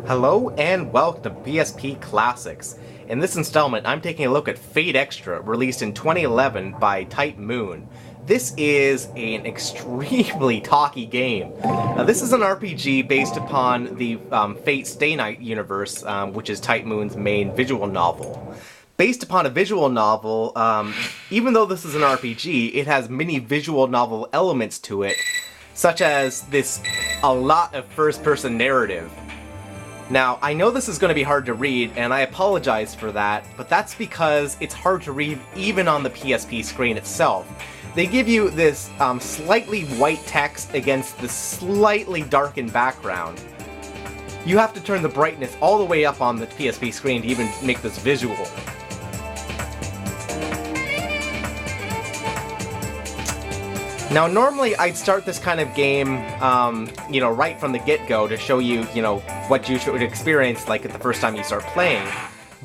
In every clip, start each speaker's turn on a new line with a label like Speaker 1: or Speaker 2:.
Speaker 1: Hello and welcome to PSP Classics. In this installment, I'm taking a look at Fate Extra, released in 2011 by Type Moon. This is an extremely talky game. This is an RPG based upon the Fate Stay Night universe, which is Type Moon's main visual novel. Based upon a visual novel, even though this is an RPG, it has many visual novel elements to it, such as a lot of first-person narrative. Now, I know this is going to be hard to read, and I apologize for that, but that's because it's hard to read even on the PSP screen itself. They give you this slightly white text against the slightly darkened background. You have to turn the brightness all the way up on the PSP screen to even make this visual. Now, normally I'd start this kind of game, right from the get-go to show you, what you should experience, like, at the first time you start playing.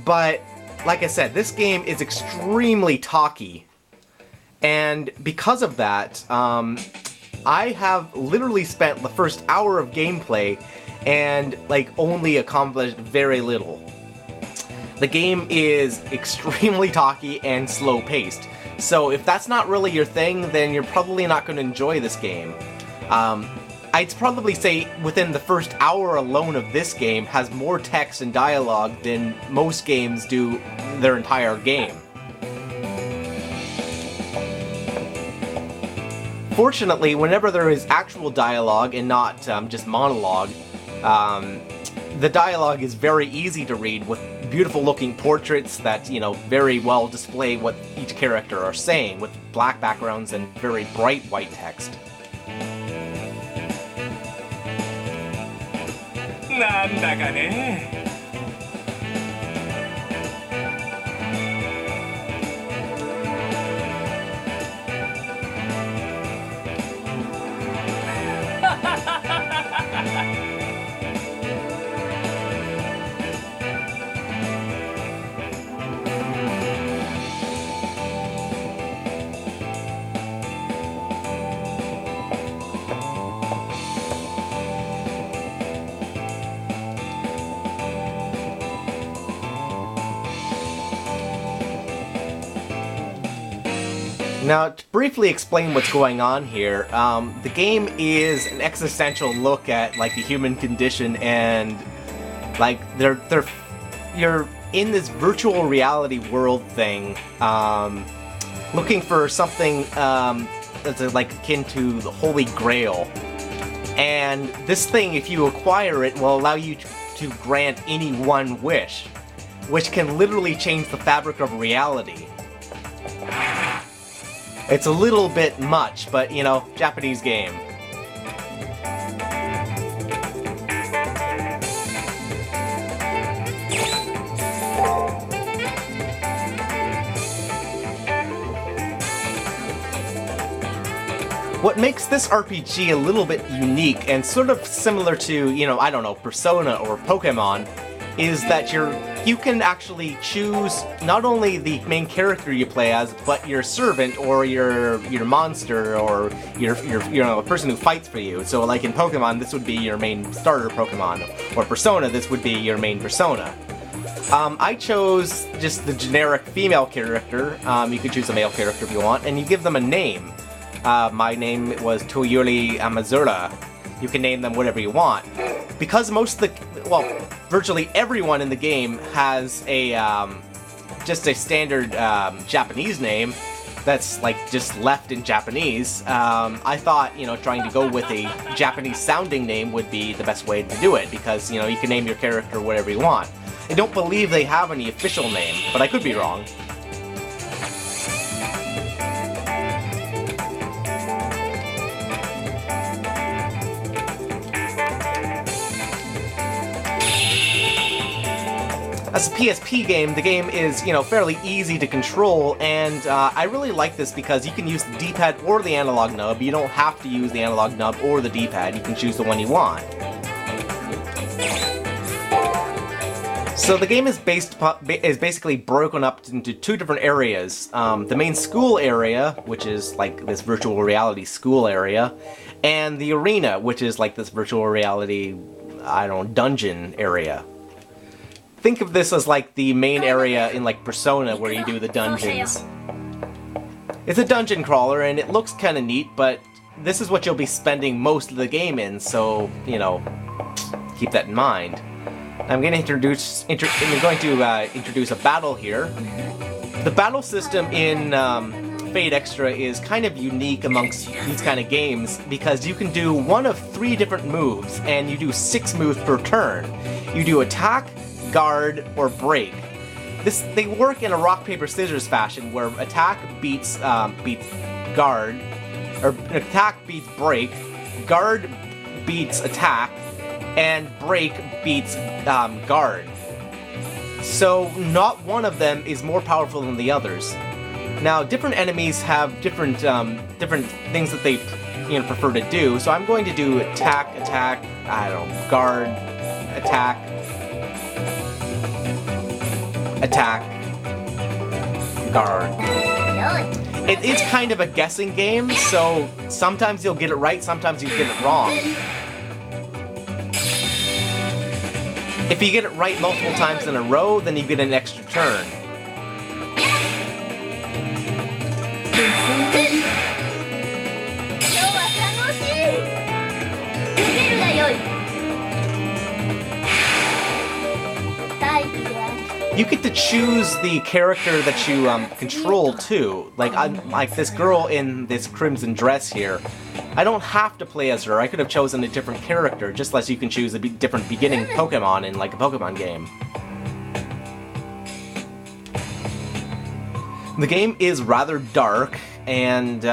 Speaker 1: But, like I said, this game is extremely talky. And because of that, I have literally spent the first hour of gameplay and, only accomplished very little. The game is extremely talky and slow-paced. So if that's not really your thing, then you're probably not going to enjoy this game. I'd probably say within the first hour alone of this game has more text and dialogue than most games do their entire game. Fortunately, whenever there is actual dialogue and not just monologue, the dialogue is very easy to read with beautiful looking portraits that, very well display what each character are saying, with black backgrounds and very bright white text. Now, to briefly explain what's going on here, the game is an existential look at, the human condition and, you're in this virtual reality world thing, looking for something, that's, akin to the Holy Grail. And this thing, if you acquire it, will allow you to grant any one wish, which can literally change the fabric of reality. It's a little bit much, but, Japanese game. What makes this RPG a little bit unique and sort of similar to, Persona or Pokemon, is that you can actually choose not only the main character you play as, but your servant or your monster or your a person who fights for you. So like in Pokemon, this would be your main starter Pokemon, or Persona, this would be your main Persona. I chose just the generic female character. You could choose a male character if you want, and you give them a name. My name was Toyori Amazura. You can name them whatever you want. Because virtually everyone in the game has just a standard Japanese name that's just left in Japanese, I thought, trying to go with a Japanese sounding name would be the best way to do it, because, you can name your character whatever you want. I don't believe they have any official name, but I could be wrong. As a PSP game, the game is, fairly easy to control, and I really like this because you can use the D-pad or the analog nub. You don't have to use the analog nub or the D-pad. You can choose the one you want. So the game is basically broken up into two different areas. The main school area, which is this virtual reality school area, and the arena, which is this virtual reality I don't know, dungeon area. Think of this as like the main area in like Persona where you do the dungeons. It's a dungeon crawler and it looks kind of neat, but this is what you'll be spending most of the game in, so, you know, keep that in mind. I'm going to introduce a battle here. The battle system in Fate Extra is kind of unique amongst these kind of games because you can do one of 3 different moves, and you do 6 moves per turn. You do attack, guard, or break. They work in a rock paper scissors fashion where attack beats guard, or attack beats break, guard beats attack, and break beats guard. So not one of them is more powerful than the others. Now, different enemies have different things that they prefer to do. So I'm going to do attack, I don't know, guard, attack, guard. It is kind of a guessing game, so sometimes you'll get it right, sometimes you get it wrong. If you get it right multiple times in a row, then you get an extra turn. You get to choose the character that you control too. Like this girl in this crimson dress here. I don't have to play as her. I could have chosen a different character, just as you can choose a different beginning Pokemon in like a Pokemon game. The game is rather dark and,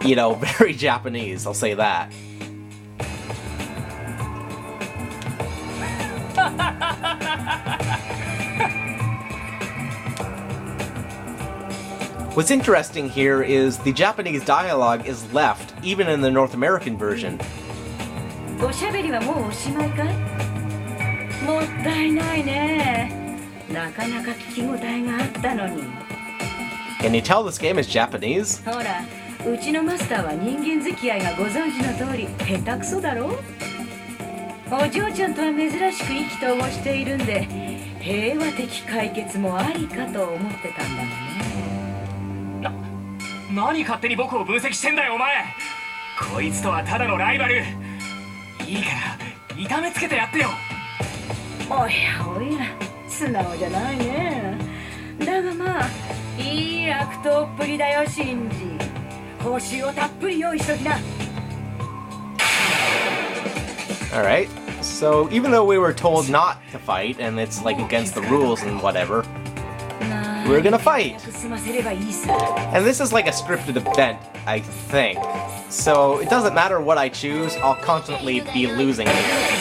Speaker 1: you know, very Japanese, I'll say that. What's interesting here is the Japanese dialogue is left, even in the North American version. Can you tell this game is Japanese? Alright, so even though we were told not to fight, and it's like against the rules and whatever, we're gonna fight! And this is like a scripted event, I think. So it doesn't matter what I choose, I'll constantly be losing here.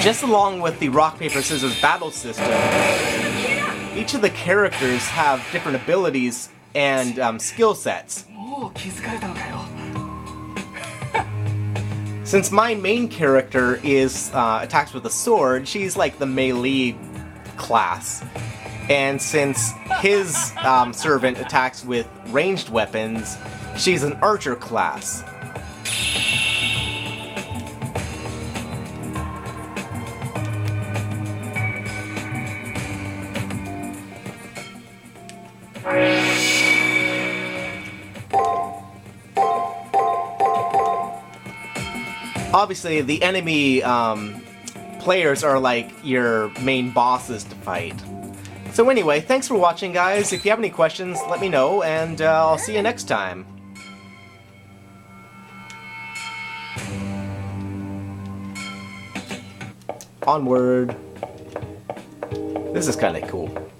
Speaker 1: Just along with the rock, paper, scissors battle system, each of the characters have different abilities and skill sets. Since my main character is attacks with a sword, she's like the melee class. And since his servant attacks with ranged weapons, she's an archer class. Obviously, the enemy players are like your main bosses to fight. So anyway, thanks for watching, guys. If you have any questions, let me know, and I'll see you next time. Onward. This is kind of cool.